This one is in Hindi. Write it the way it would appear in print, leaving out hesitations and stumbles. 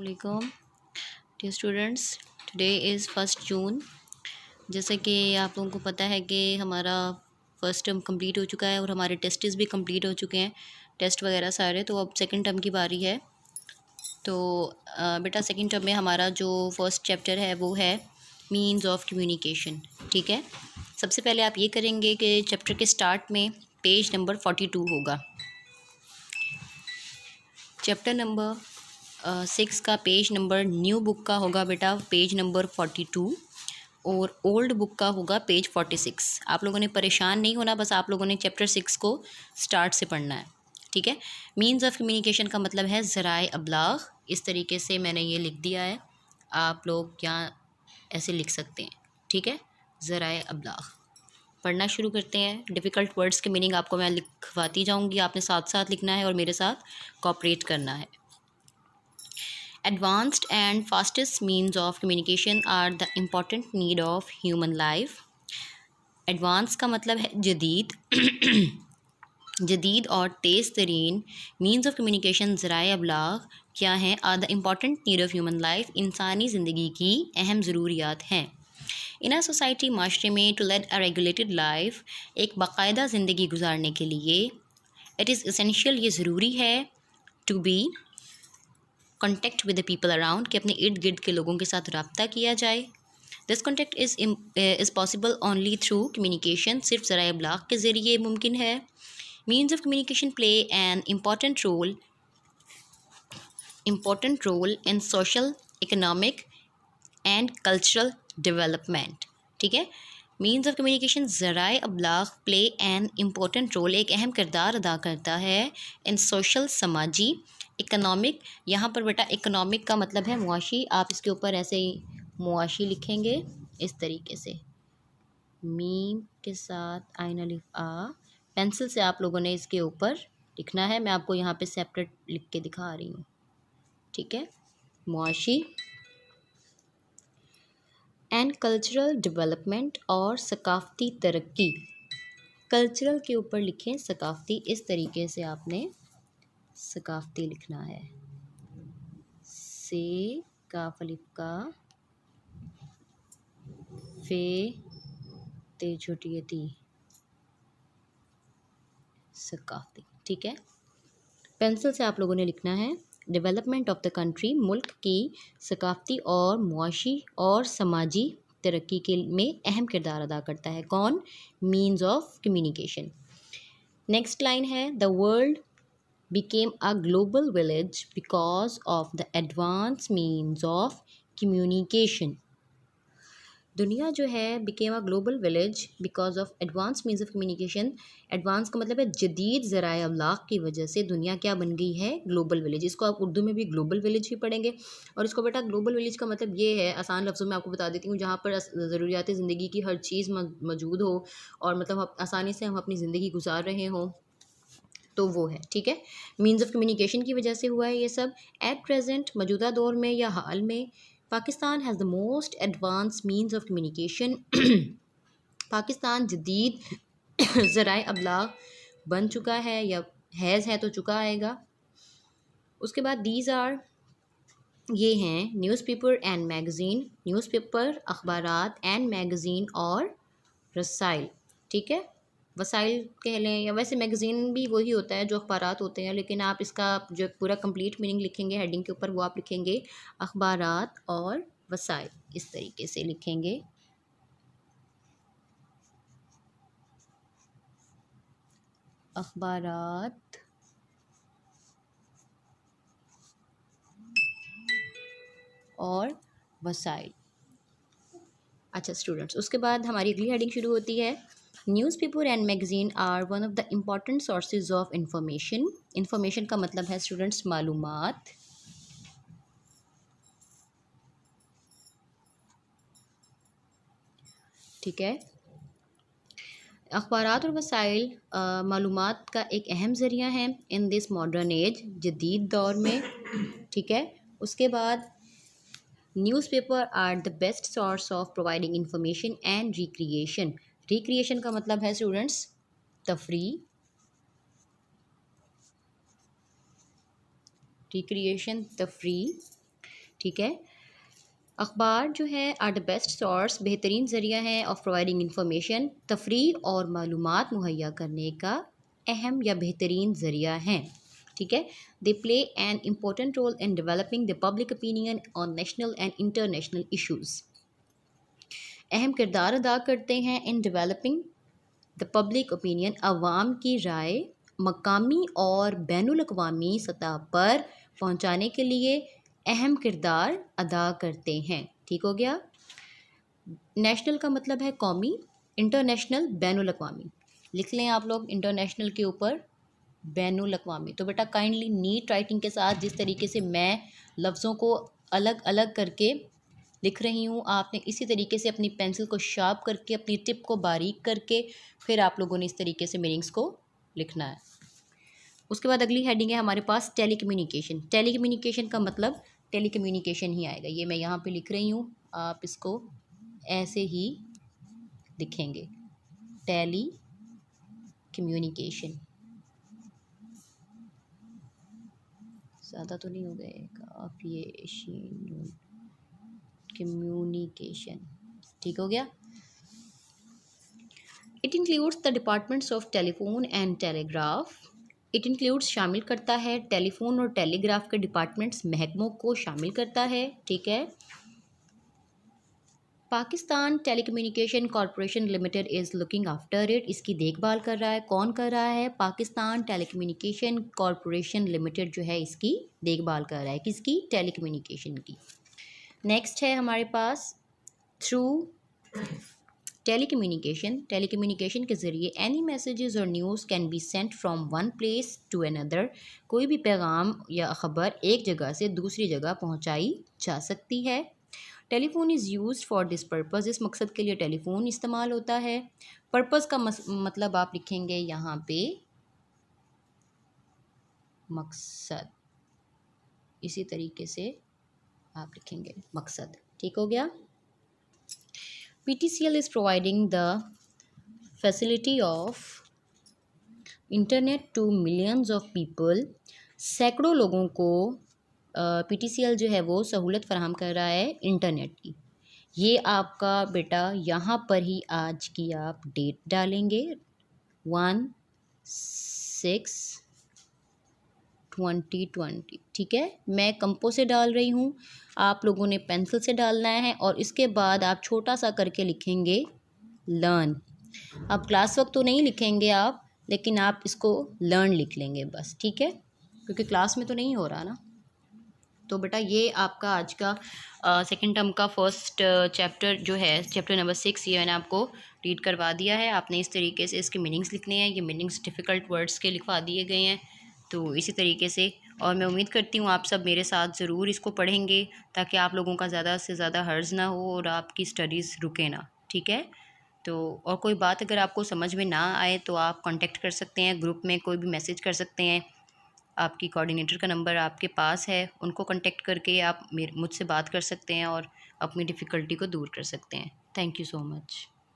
Assalamualaikum dear students. Today is 1 जून। जैसे कि आप लोगों को पता है कि हमारा फर्स्ट टर्म कंप्लीट हो चुका है और हमारे टेस्ट्स भी कंप्लीट हो चुके हैं, टेस्ट वगैरह सारे। तो अब सेकंड टर्म की बारी है। तो बेटा सेकंड टर्म में हमारा जो फर्स्ट चैप्टर है वो है मीन्स ऑफ कम्युनिकेशन। ठीक है, सबसे पहले आप ये करेंगे कि चैप्टर के स्टार्ट में पेज नंबर 42 होगा। चैप्टर नंबर 6 का पेज नंबर न्यू बुक का होगा बेटा पेज नंबर 42 और ओल्ड बुक का होगा पेज 46। आप लोगों ने परेशान नहीं होना, बस आप लोगों ने चैप्टर 6 को स्टार्ट से पढ़ना है। ठीक है, मीन्स ऑफ कम्युनिकेशन का मतलब है ज़राए अबलाग। इस तरीके से मैंने ये लिख दिया है, आप लोग यहाँ ऐसे लिख सकते हैं। ठीक है, ज़राए अबलाग। पढ़ना शुरू करते हैं। डिफ़िकल्ट वर्ड्स के मीनिंग आपको मैं लिखवाती जाऊँगी, आपने साथ साथ लिखना है और मेरे साथ कोऑपरेट करना है। Advanced and fastest means of communication are the important need of human life. Advanced का मतलब है जदीद जदीद और तेज़ तरीन मीन्स ऑफ कम्युनिकेशन ज़राए अबलाग क्या हैं? Are the important need of human life, इंसानी ज़िंदगी की अहम ज़रूरियात हैं। इन आ सोसाइटी माशरे में to lead a regulated life, एक बाकायदा ज़िंदगी गुजारने के लिए इट इज़ एसेंशियल, ये ज़रूरी है to be contact with the people around, कि अपने इर्द गिर्द के लोगों के साथ रब्ता किया जाए। This contact is possible only through communication, सिर्फ ज़राए अबलाग के ज़रिए मुमकिन है। Means of communication play an important role in social, economic and cultural development. ठीक है, मीन्स ऑफ कम्युनिकेशन ज़राए अबलाग प्ले एन इम्पोर्टेंट रोल, एक अहम किरदार अदा करता है इन सोशल, समाजी, इकोनॉमिक। यहाँ पर बेटा इकोनॉमिक का मतलब है मुआशी, आप इसके ऊपर ऐसे ही मुआशी लिखेंगे इस तरीके से, मीम के साथ आइन अलिफ आ। पेंसिल से आप लोगों ने इसके ऊपर लिखना है, मैं आपको यहाँ पे सेपरेट लिख के दिखा रही हूँ। ठीक है, मुआशी एंड कल्चरल डेवलपमेंट और सकाफ़ती तरक्की। कल्चरल के ऊपर लिखें सकाफ़ती, इस तरीके से आपने सकाफ़ती लिखना है। से काफ अलिफ का, फे ते छोटी यती, सकाफ़ती। ठीक है, पेंसिल से आप लोगों ने लिखना है डेवलपमेंट ऑफ द कंट्री, मुल्क की सकाफ़ती और मुआशी और समाजी तरक्की के में अहम किरदार अदा करता है कौन? Means of communication. Next line है the world became a global village because of the advanced means of communication. दुनिया जो है became a global village because of advanced means of communication. Advance का मतलब है जदीद ज़राए अबलाग की वजह से दुनिया क्या बन गई है? Global village. इसको आप उर्दू में भी ग्लोबल विलेज ही पढ़ेंगे। और इसको बेटा ग्लोबल विलेज का मतलब ये है, आसान लफ्ज़ों में आपको बता देती हूँ, जहाँ पर ज़रूरियात ज़िंदगी की हर चीज़ मौजूद हो और मतलब आसानी से हम अपनी ज़िंदगी गुजार रहे हों, तो वो है। ठीक है, मीन्स ऑफ कम्युनिकेशन की वजह से हुआ है ये सब। एट प्रेजेंट, मौजूदा दौर में या हाल में, Pakistan has the most advance means of communication. Pakistan जदीद ज़राए अबलाग बन चुका है, या हैज़ है तो चुका आएगा। उसके बाद दीज आर, ये हैं न्यूज़पेपर एंड मैगज़ीन, न्यूज़पेपर अखबारात, एंड मैगज़ीन और रसाइल। ठीक है, वसाइल कह लें, या वैसे मैगज़ीन भी वही होता है जो अखबारात होते हैं, लेकिन आप इसका जो पूरा कंप्लीट मीनिंग लिखेंगे हेडिंग के ऊपर, वो आप लिखेंगे अखबारात और वसाइल, इस तरीके से लिखेंगे। अखबारात और वसाइल। अच्छा स्टूडेंट्स, उसके बाद हमारी अगली हेडिंग शुरू होती है newspaper and magazine are one of the important sources of information. Information का मतलब है स्टूडेंट्स मालूमात। ठीक है, अखबारात और वसाइल मालूमात का एक अहम ज़रिया है इन दिस मॉडर्न एज, जदीद दौर में। ठीक है, उसके बाद newspaper are the best source of providing information and recreation. Recreation का मतलब है स्टूडेंट्स तफरी, रिक्रिएशन तफरी। ठीक है। अखबार जो है आर द बेस्ट सोर्स, बेहतरीन ज़रिया है ऑफ प्रोवाइडिंग इंफॉर्मेशन, तफरीह और मालूमात मुहैया करने का अहम या बेहतरीन ज़रिया हैं। ठीक है। They play an important role in developing the public opinion on national and international issues. अहम किरदार अदा करते हैं in developing the public opinion, अवाम की राय मकामी और बैनुल अक़वामी सतह पर पहुँचाने के लिए अहम किरदार अदा करते हैं। ठीक हो गया। नेशनल का मतलब है कौमी, इंटरनेशनल बैनुल अक़वामी। लिख लें आप लोग इंटरनेशनल के ऊपर बैनुल अक़वामी। तो बेटा काइंडली नीट राइटिंग के साथ जिस तरीके से मैं लफ्ज़ों को अलग अलग करके लिख रही हूँ, आपने इसी तरीके से अपनी पेंसिल को शार्प करके, अपनी टिप को बारीक करके, फिर आप लोगों ने इस तरीके से मीनिंग्स को लिखना है। उसके बाद अगली हेडिंग है हमारे पास टेलीकम्युनिकेशन। टेलीकम्युनिकेशन का मतलब टेलीकम्युनिकेशन ही आएगा। ये मैं यहाँ पे लिख रही हूँ, आप इसको ऐसे ही लिखेंगे, टेली कम्युनिकेशन। ज़्यादा तो नहीं हो गएगा आप, ये कम्युनिकेशन। ठीक हो गया। It includes the departments of telephone and telegraph. It includes शामिल करता है, टेलीफोन और टेलीग्राफ के डिपार्टमेंट्स महकमों को शामिल करता है। ठीक है। Pakistan telecommunication corporation limited is looking after it. इसकी देखभाल कर रहा है। कौन कर रहा है? पाकिस्तान टेलीकम्युनिकेशन कॉरपोरेशन लिमिटेड जो है इसकी देखभाल कर रहा है। किसकी? टेलीकम्युनिकेशन की। नेक्स्ट है हमारे पास थ्रू टेलीकम्युनिकेशन। टेलीकम्युनिकेशन के ज़रिए एनी मैसेजेस और news can be sent from one place to another. कोई भी पैगाम या ख़बर एक जगह से दूसरी जगह पहुंचाई जा सकती है। Telephone is use for this purpose. इस मकसद के लिए टेलीफोन इस्तेमाल होता है। पर्पज़ का मतलब आप लिखेंगे यहाँ पे मकसद, इसी तरीके से आप लिखेंगे मकसद। ठीक हो गया। PTCL is providing the facility of internet to millions of people. सैकड़ों लोगों को PTCL जो है वो सहूलत फराहम कर रहा है इंटरनेट की। ये आपका बेटा यहाँ पर ही आज की आप डेट डालेंगे 1/6/2020। ठीक है। मैं कंपो से डाल रही हूँ, आप लोगों ने पेंसिल से डालना है और इसके बाद आप छोटा सा करके लिखेंगे लर्न। अब क्लास वक्त तो नहीं लिखेंगे आप, लेकिन आप इसको लर्न लिख लेंगे बस। ठीक है, क्योंकि क्लास में तो नहीं हो रहा ना। तो बेटा ये आपका आज का सेकंड टर्म का फर्स्ट चैप्टर जो है, चैप्टर नंबर 6, ये मैंने आपको रीड करवा दिया है। आपने इस तरीके से इसके मीनिंग्स लिखने हैं। ये मीनिंग्स डिफ़िकल्ट वर्ड्स के लिखवा दिए गए हैं, तो इसी तरीके से। और मैं उम्मीद करती हूँ आप सब मेरे साथ ज़रूर इसको पढ़ेंगे, ताकि आप लोगों का ज़्यादा से ज़्यादा हर्ज ना हो और आपकी स्टडीज़ रुके ना। ठीक है। तो और कोई बात अगर आपको समझ में ना आए तो आप कांटेक्ट कर सकते हैं, ग्रुप में कोई भी मैसेज कर सकते हैं। आपकी कोऑर्डिनेटर का नंबर आपके पास है, उनको कांटेक्ट करके आप मुझसे बात कर सकते हैं और अपनी डिफ़िकल्टी को दूर कर सकते हैं। Thank you so much.